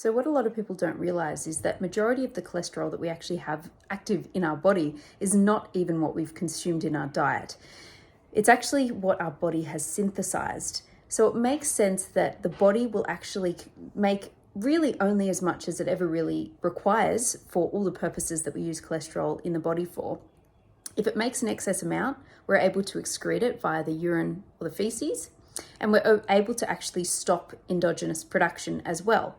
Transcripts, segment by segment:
So what a lot of people don't realize is that majority of the cholesterol that we actually have active in our body is not even what we've consumed in our diet. It's actually what our body has synthesized. So it makes sense that the body will actually make really only as much as it ever really requires for all the purposes that we use cholesterol in the body for. If it makes an excess amount, we're able to excrete it via the urine or the feces, and we're able to actually stop endogenous production as well.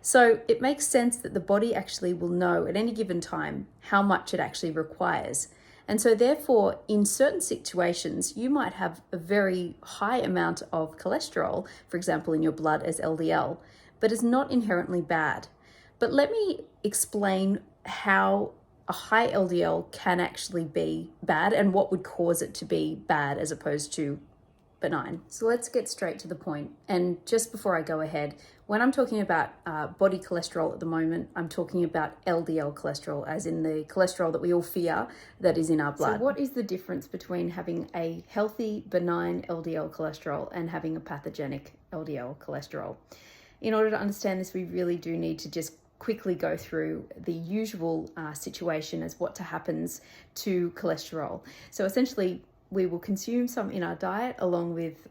So it makes sense that the body actually will know at any given time how much it actually requires. And so therefore, in certain situations, you might have a very high amount of cholesterol, for example, in your blood as LDL, but it's not inherently bad. But let me explain how a high LDL can actually be bad and what would cause it to be bad as opposed to benign. So let's get straight to the point. And just before I go ahead, when I'm talking about body cholesterol at the moment, I'm talking about LDL cholesterol, as in the cholesterol that we all fear that is in our blood. So what is the difference between having a healthy, benign LDL cholesterol and having a pathogenic LDL cholesterol? In order to understand this, we really do need to just quickly go through the usual situation as what happens to cholesterol. So essentially, we will consume some in our diet along with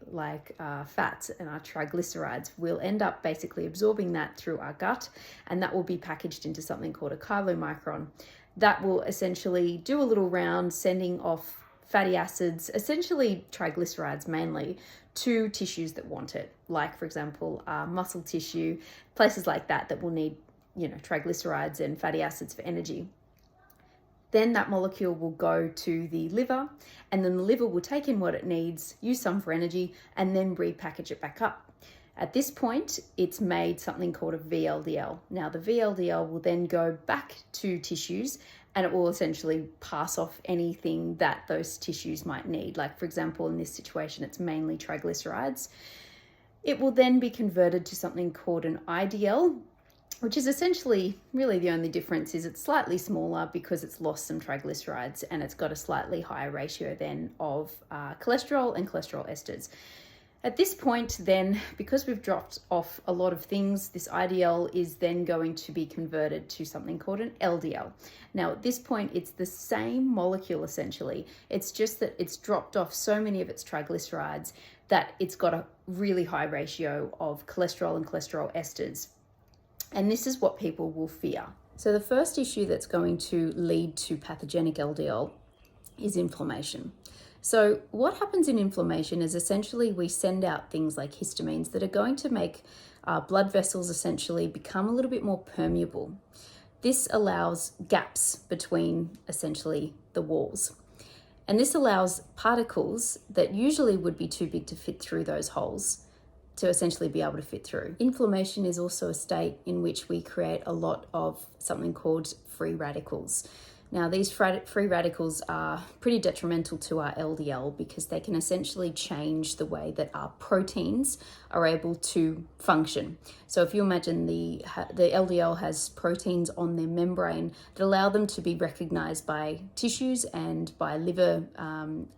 fats and our triglycerides. We'll end up basically absorbing that through our gut, and that will be packaged into something called a chylomicron. That will essentially do a little round, sending off fatty acids, essentially triglycerides mainly, to tissues that want it. Like, for example, muscle tissue, places like that will need, triglycerides and fatty acids for energy. Then that molecule will go to the liver, and then the liver will take in what it needs, use some for energy, and then repackage it back up. At this point, it's made something called a VLDL. Now, the VLDL will then go back to tissues, and it will essentially pass off anything that those tissues might need. Like, for example, in this situation, it's mainly triglycerides. It will then be converted to something called an IDL, which is essentially, really the only difference is it's slightly smaller because it's lost some triglycerides, and it's got a slightly higher ratio then of cholesterol and cholesterol esters. At this point then, because we've dropped off a lot of things, this IDL is then going to be converted to something called an LDL. Now at this point, it's the same molecule essentially. It's just that it's dropped off so many of its triglycerides that it's got a really high ratio of cholesterol and cholesterol esters. And this is what people will fear. So the first issue that's going to lead to pathogenic LDL is inflammation. So what happens in inflammation is essentially we send out things like histamines that are going to make our blood vessels essentially become a little bit more permeable. This allows gaps between essentially the walls. And this allows particles that usually would be too big to fit through those holes to essentially be able to fit through. Inflammation is also a state in which we create a lot of something called free radicals. Now, these free radicals are pretty detrimental to our LDL because they can essentially change the way that our proteins are able to function. So if you imagine the LDL has proteins on their membrane that allow them to be recognized by tissues and by liver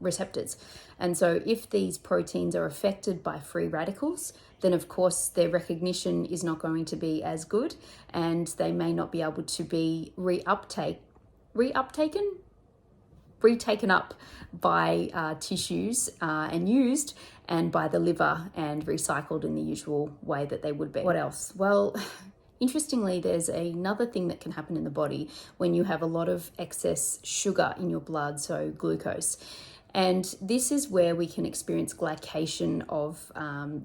receptors. And so if these proteins are affected by free radicals, then of course their recognition is not going to be as good, and they may not be able to be retaken up by tissues and used, and by the liver and recycled in the usual way that they would be. What else? Well, interestingly, there's another thing that can happen in the body when you have a lot of excess sugar in your blood, so glucose. And this is where we can experience glycation of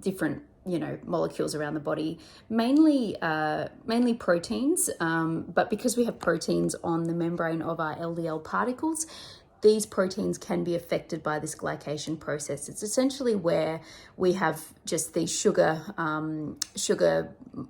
different molecules around the body, mainly proteins, but because we have proteins on the membrane of our LDL particles, these proteins can be affected by this glycation process. It's essentially where we have just these sugar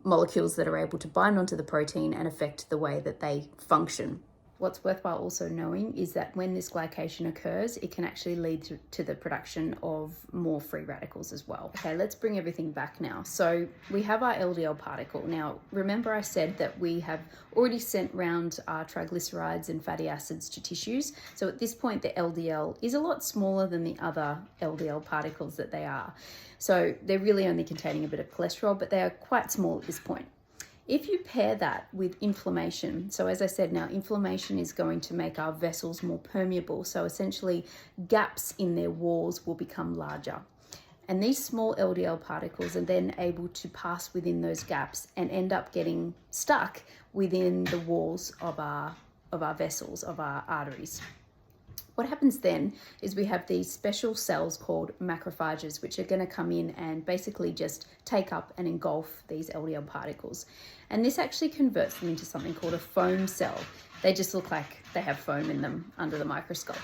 molecules that are able to bind onto the protein and affect the way that they function. What's worthwhile also knowing is that when this glycation occurs, it can actually lead to the production of more free radicals as well. Okay, let's bring everything back now. So we have our LDL particle. Now, remember I said that we have already sent round our triglycerides and fatty acids to tissues. So at this point, the LDL is a lot smaller than the other LDL particles that they are. So they're really only containing a bit of cholesterol, but they are quite small at this point. If you pair that with inflammation, so as I said, now inflammation is going to make our vessels more permeable. So essentially gaps in their walls will become larger. And these small LDL particles are then able to pass within those gaps and end up getting stuck within the walls of our vessels, of our arteries. What happens then is we have these special cells called macrophages, which are going to come in and basically just take up and engulf these LDL particles. And this actually converts them into something called a foam cell. They just look like they have foam in them under the microscope.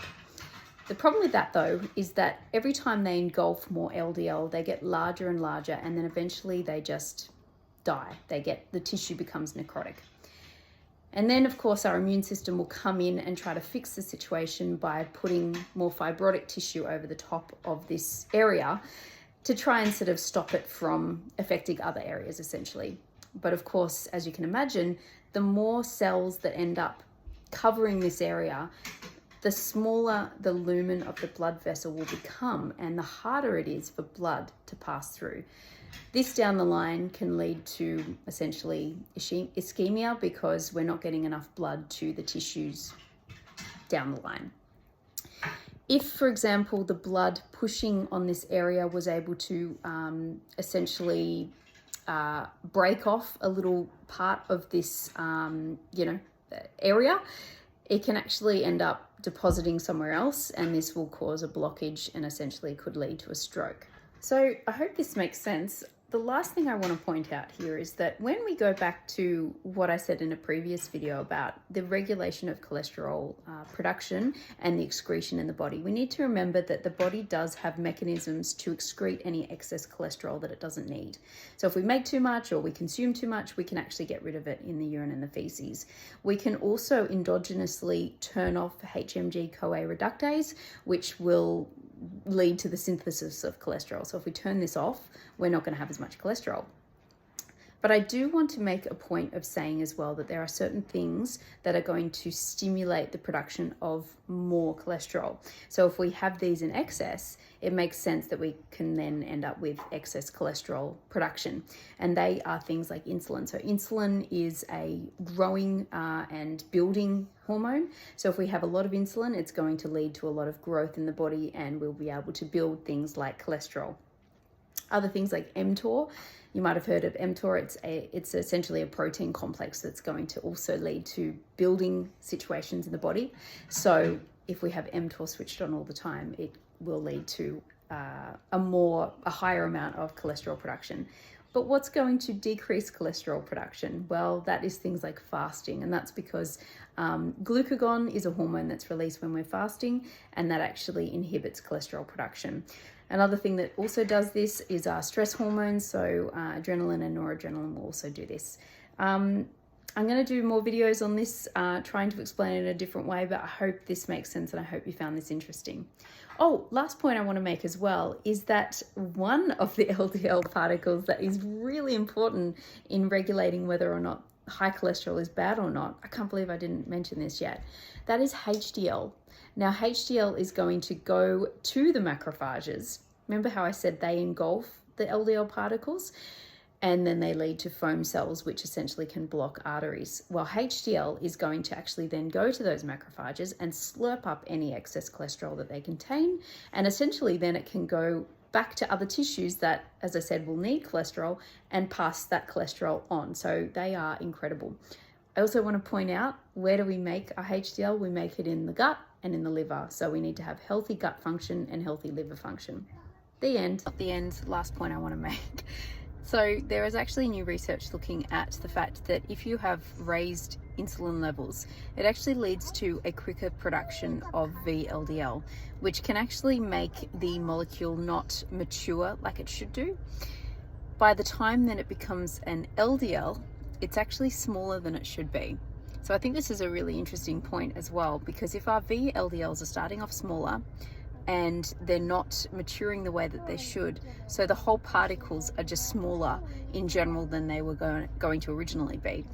The problem with that though is that every time they engulf more LDL, they get larger and larger, and then eventually they just die. The tissue becomes necrotic. And then, of course, our immune system will come in and try to fix the situation by putting more fibrotic tissue over the top of this area to try and sort of stop it from affecting other areas, essentially. But of course, as you can imagine, the more cells that end up covering this area, the smaller the lumen of the blood vessel will become, and the harder it is for blood to pass through. This down the line can lead to essentially ischemia because we're not getting enough blood to the tissues down the line. If, for example, the blood pushing on this area was able to essentially break off a little part of this, area, it can actually end up depositing somewhere else, and this will cause a blockage and essentially could lead to a stroke. So I hope this makes sense. The last thing I want to point out here is that when we go back to what I said in a previous video about the regulation of cholesterol production and the excretion in the body, we need to remember that the body does have mechanisms to excrete any excess cholesterol that it doesn't need. So if we make too much or we consume too much, we can actually get rid of it in the urine and the feces. We can also endogenously turn off HMG-CoA reductase, which will lead to the synthesis of cholesterol. So if we turn this off, we're not going to have as much cholesterol. But I do want to make a point of saying as well that there are certain things that are going to stimulate the production of more cholesterol. So if we have these in excess, it makes sense that we can then end up with excess cholesterol production. And they are things like insulin. So insulin is a growing and building hormone. So if we have a lot of insulin, it's going to lead to a lot of growth in the body, and we'll be able to build things like cholesterol. Other things like mTOR, you might have heard of mTOR. It's essentially a protein complex that's going to also lead to building situations in the body. So if we have mTOR switched on all the time, it will lead to a higher amount of cholesterol production. But what's going to decrease cholesterol production? Well, that is things like fasting, and that's because glucagon is a hormone that's released when we're fasting, and that actually inhibits cholesterol production. Another thing that also does this is our stress hormones, so adrenaline and noradrenaline will also do this. I'm going to do more videos on this, trying to explain it in a different way, but I hope this makes sense and I hope you found this interesting. Oh, last point I want to make as well is that one of the LDL particles that is really important in regulating whether or not high cholesterol is bad or not, I can't believe I didn't mention this yet, that is HDL. Now, HDL is going to go to the macrophages. Remember how I said they engulf the LDL particles? And then they lead to foam cells, which essentially can block arteries. Well, HDL is going to actually then go to those macrophages and slurp up any excess cholesterol that they contain. And essentially then it can go back to other tissues that, as I said, will need cholesterol and pass that cholesterol on. So they are incredible. I also want to point out, where do we make our HDL? We make it in the gut and in the liver. So we need to have healthy gut function and healthy liver function. The end. Last point I want to make. So there is actually new research looking at the fact that if you have raised insulin levels, it actually leads to a quicker production of VLDL, which can actually make the molecule not mature like it should do. By the time then it becomes an LDL, it's actually smaller than it should be. So I think this is a really interesting point as well, because if our VLDLs are starting off smaller and they're not maturing the way that they should, so the whole particles are just smaller in general than they were going to originally be,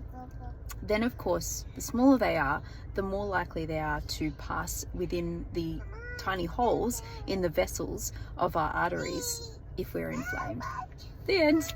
then of course the smaller they are, the more likely they are to pass within the tiny holes in the vessels of our arteries if we're inflamed. The end.